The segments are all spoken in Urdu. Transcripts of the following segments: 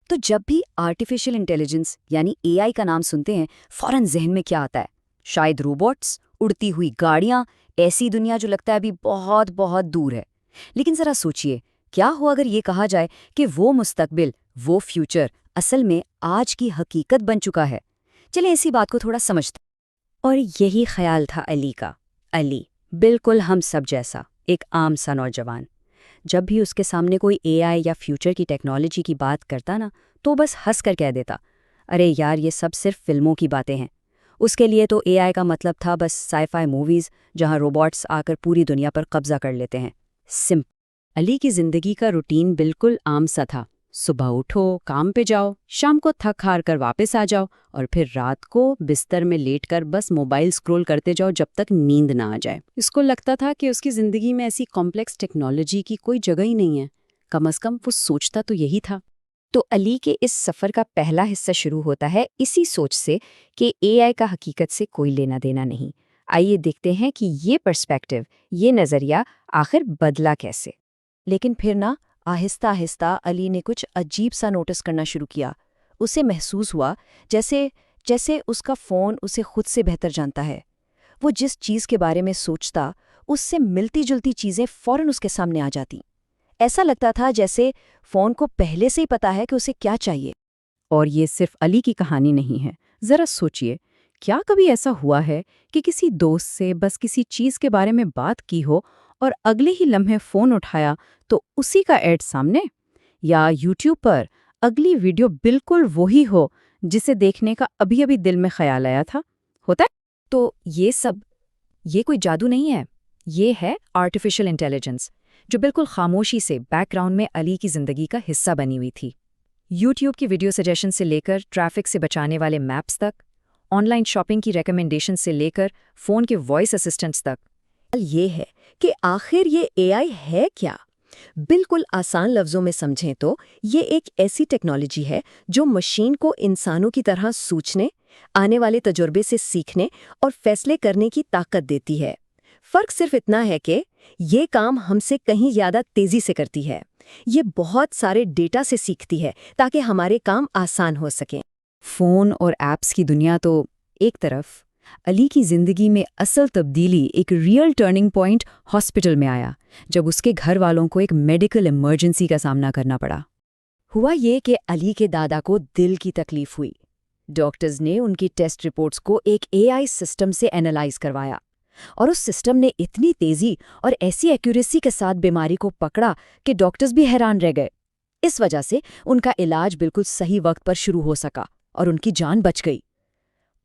تو جب بھی آرٹیفیشل انٹیلیجنس یعنی اے آئی کا نام سنتے ہیں فوراً ذہن میں کیا آتا ہے؟ شاید روبوٹس، اڑتی ہوئی گاڑیاں، ایسی دنیا جو لگتا ہے ابھی بہت بہت دور ہے۔ لیکن ذرا سوچئے، کیا ہو اگر یہ کہا جائے کہ وہ مستقبل، وہ فیوچر اصل میں آج کی حقیقت بن چکا ہے؟ چلیں اسی بات کو تھوڑا سمجھتے ہیں۔ اور یہی خیال تھا علی کا۔ علی بالکل ہم سب جیسا ایک عام سا نوجوان۔ جب بھی اس کے سامنے کوئی اے آئی یا فیوچر کی ٹیکنالوجی کی بات کرتا نا تو بس ہنس کر کہہ دیتا، ارے یار یہ سب صرف فلموں کی باتیں ہیں۔ اس کے لیے تو اے آئی کا مطلب تھا بس سائی فائی موویز جہاں روبوٹس آ کر پوری دنیا پر قبضہ کر لیتے ہیں۔ علی کی زندگی کا روٹین بالکل عام سا تھا۔ صبح اٹھو، کام پہ جاؤ، شام کو تھک ہار کر واپس آ جاؤ، اور پھر رات کو بستر میں لیٹ کر بس موبائل سکرول کرتے جاؤ جب تک نیند نہ آ جائے۔ اس کو لگتا تھا کہ اس کی زندگی میں ایسی کمپلیکس ٹیکنالوجی کی کوئی جگہ ہی نہیں ہے، کم از کم وہ سوچتا تو یہی تھا۔ تو علی کے اس سفر کا پہلا حصہ شروع ہوتا ہے اسی سوچ سے کہ اے آئی کا حقیقت سے کوئی لینا دینا نہیں۔ آئیے دیکھتے ہیں کہ یہ پرسپیکٹو، یہ نظریہ آخر بدلا کیسے۔ لیکن پھر نا آہستہ آہستہ علی نے کچھ عجیب سا نوٹس کرنا شروع کیا۔ اسے محسوس ہوا جیسے اس کا فون اسے خود سے بہتر جانتا ہے۔ وہ جس چیز کے بارے میں سوچتا، اس سے ملتی جلتی چیزیں فوراً اس کے سامنے آ جاتی۔ ایسا لگتا تھا جیسے فون کو پہلے سے ہی پتا ہے کہ اسے کیا چاہیے۔ اور یہ صرف علی کی کہانی نہیں ہے۔ ذرا سوچئے، کیا کبھی ایسا ہوا ہے کہ کسی دوست سے بس کسی چیز کے بارے میں بات کی ہو اور اگلے ہی لمحے فون اٹھایا تو اسی کا ایڈ سامنے، یا یوٹیوب پر اگلی ویڈیو بالکل وہی ہو جسے دیکھنے کا ابھی ابھی دل میں خیال آیا تھا؟ ہوتا ہے؟ تو یہ کوئی جادو نہیں ہے، یہ ہے آرٹیفیشل انٹیلیجنس، جو بالکل خاموشی سے بیک گراؤنڈ میں علی کی زندگی کا حصہ بنی ہوئی تھی۔ یوٹیوب کی ویڈیو سجیشن سے لے کر ٹریفک سے بچانے والے میپس تک، آن لائن شاپنگ کی ریکمنڈیشن سے لے کر فون کے وائس اسسٹنٹس تک۔ یہ ہے کہ آخر یہ اے آئی ہے کیا؟ بالکل آسان لفظوں میں سمجھیں تو یہ ایک ایسی ٹیکنالوجی ہے جو مشین کو انسانوں کی طرح سوچنے، آنے والے تجربے سے سیکھنے اور فیصلے کرنے کی طاقت دیتی ہے۔ فرق صرف اتنا ہے کہ یہ کام ہم سے کہیں زیادہ تیزی سے کرتی ہے۔ یہ بہت سارے ڈیٹا سے سیکھتی ہے تاکہ ہمارے کام آسان ہو سکیں۔ فون اور ایپس کی دنیا تو ایک طرف، علی کی زندگی میں اصل تبدیلی ایک ریئل ٹرننگ پوائنٹ ہاسپٹل میں آیا، جب اس کے گھر والوں کو ایک میڈیکل ایمرجنسی کا سامنا کرنا پڑا۔ ہوا یہ کہ علی کے دادا کو دل کی تکلیف ہوئی۔ ڈاکٹرز نے ان کی ٹیسٹ رپورٹس کو ایک اے آئی سسٹم سے اینالائز کروایا، اور اس سسٹم نے اتنی تیزی اور ایسی ایکوریسی کے ساتھ بیماری کو پکڑا کہ ڈاکٹرز بھی حیران رہ گئے۔ اس وجہ سے ان کا علاج بالکل صحیح وقت پر شروع ہو سکا اور ان کی جان بچ گئی۔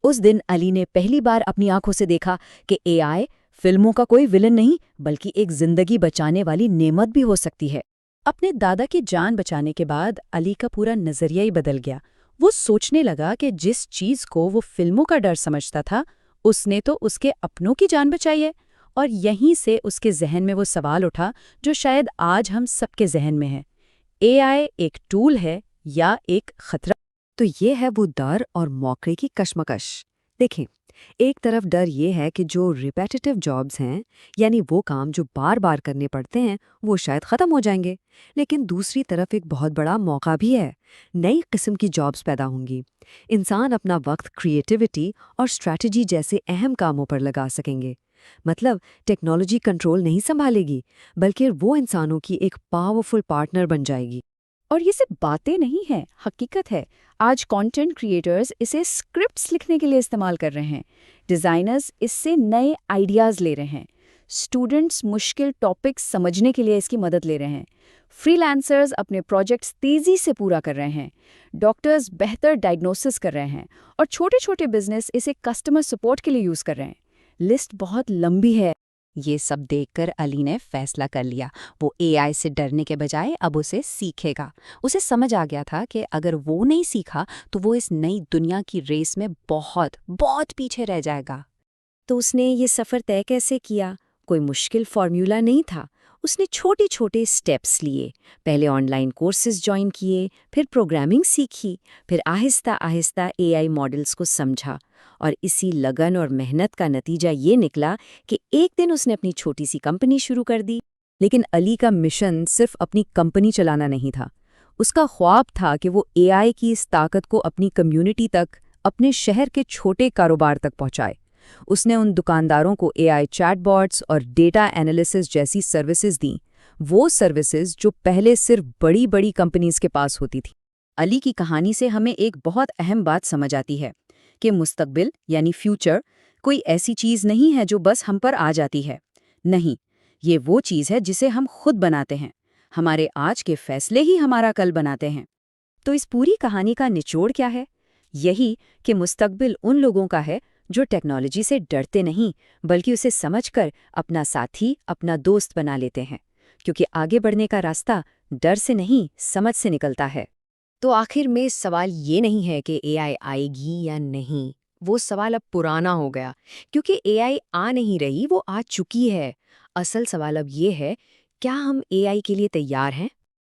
اس دن علی نے پہلی بار اپنی آنکھوں سے دیکھا کہ اے آئی فلموں کا کوئی ولن نہیں، بلکہ ایک زندگی بچانے والی نعمت بھی ہو سکتی ہے۔ اپنے دادا کی جان بچانے کے بعد علی کا پورا نظریہ ہی بدل گیا۔ وہ سوچنے لگا کہ جس چیز کو وہ فلموں کا ڈر سمجھتا تھا، اس نے تو اس کے اپنوں کی جان بچائی ہے۔ اور یہیں سے اس کے ذہن میں وہ سوال اٹھا جو شاید آج ہم سب کے ذہن میں ہے، اے آئی ایک ٹول ہے یا ایک خطرہ؟ تو یہ ہے وہ ڈر اور موقع کی کشمکش۔ دیکھیں، ایک طرف ڈر یہ ہے کہ جو ریپیٹیٹو جابز ہیں، یعنی وہ کام جو بار بار کرنے پڑتے ہیں، وہ شاید ختم ہو جائیں گے۔ لیکن دوسری طرف ایک بہت بڑا موقع بھی ہے، نئی قسم کی جابز پیدا ہوں گی۔ انسان اپنا وقت کریٹیوٹی اور اسٹریٹجی جیسے اہم کاموں پر لگا سکیں گے۔ مطلب ٹیکنالوجی کنٹرول نہیں سنبھالے گی، بلکہ وہ انسانوں کی ایک پاورفل پارٹنر بن جائے گی۔ اور یہ صرف باتیں نہیں ہیں، حقیقت ہے۔ آج کانٹینٹ کریٹرز اسے اسکرپٹس لکھنے کے لیے استعمال کر رہے ہیں، ڈیزائنرز اس سے نئے آئیڈیاز لے رہے ہیں، اسٹوڈنٹس مشکل ٹاپکس سمجھنے کے لیے اس کی مدد لے رہے ہیں، فری لانسرز اپنے پروجیکٹس تیزی سے پورا کر رہے ہیں، ڈاکٹرز بہتر ڈائگنوسس کر رہے ہیں، اور چھوٹے چھوٹے بزنس اسے کسٹمر سپورٹ کے لیے یوز کر رہے ہیں۔ لسٹ بہت لمبی ہے۔ یہ سب دیکھ کر علی نے فیصلہ کر لیا، وہ اے آئی سے ڈرنے کے بجائے اب اسے سیکھے گا۔ اسے سمجھ آ گیا تھا کہ اگر وہ نہیں سیکھا تو وہ اس نئی دنیا کی ریس میں بہت بہت پیچھے رہ جائے گا۔ تو اس نے یہ سفر طے کیسے کیا؟ کوئی مشکل فارمولا نہیں تھا۔ اس نے چھوٹے چھوٹے سٹیپس لیے، پہلے آن لائن کورسز جوائن کیے، پھر پروگرامنگ سیکھی، پھر آہستہ آہستہ اے آئی ماڈلز کو سمجھا، اور اسی لگن اور محنت کا نتیجہ یہ نکلا کہ ایک دن اس نے اپنی چھوٹی سی کمپنی شروع کر دی۔ لیکن علی کا مشن صرف اپنی کمپنی چلانا نہیں تھا، اس کا خواب تھا کہ وہ اے آئی کی اس طاقت کو اپنی کمیونٹی تک، اپنے شہر کے چھوٹے کاروبار تک پہنچائے۔ اس نے ان دکانداروں کو اے آئی چیٹ باٹس اور ڈیٹا انالیسس جیسی سروسز دیں، وہ سروسز جو پہلے صرف بڑی بڑی کمپنیز کے پاس ہوتی تھی۔ علی کی کہانی سے ہمیں ایک بہت اہم بات سمجھ آتی ہے کہ مستقبل یعنی فیوچر کوئی ایسی چیز نہیں ہے جو بس ہم پر آ جاتی ہے۔ نہیں، یہ وہ چیز ہے جسے ہم خود بناتے ہیں۔ ہمارے آج کے فیصلے ہی ہمارا کل بناتے ہیں۔ تو اس پوری کہانی کا نچوڑ کیا ہے؟ یہی کہ مستقبل ان لوگوں کا ہے جو ٹیکنالوجی سے ڈرتے نہیں بلکہ اسے سمجھ کر اپنا ساتھی، اپنا دوست بنا لیتے ہیں، کیونکہ آگے بڑھنے کا راستہ ڈر سے نہیں، سمجھ سے نکلتا ہے۔ تو آخر میں سوال یہ نہیں ہے کہ اے آئی آئے گی یا نہیں، وہ سوال اب پرانا ہو گیا، کیونکہ اے آئی آ نہیں رہی، وہ آ چکی ہے۔ اصل سوال اب یہ ہے، کیا ہم اے آئی کے لیے تیار ہیں؟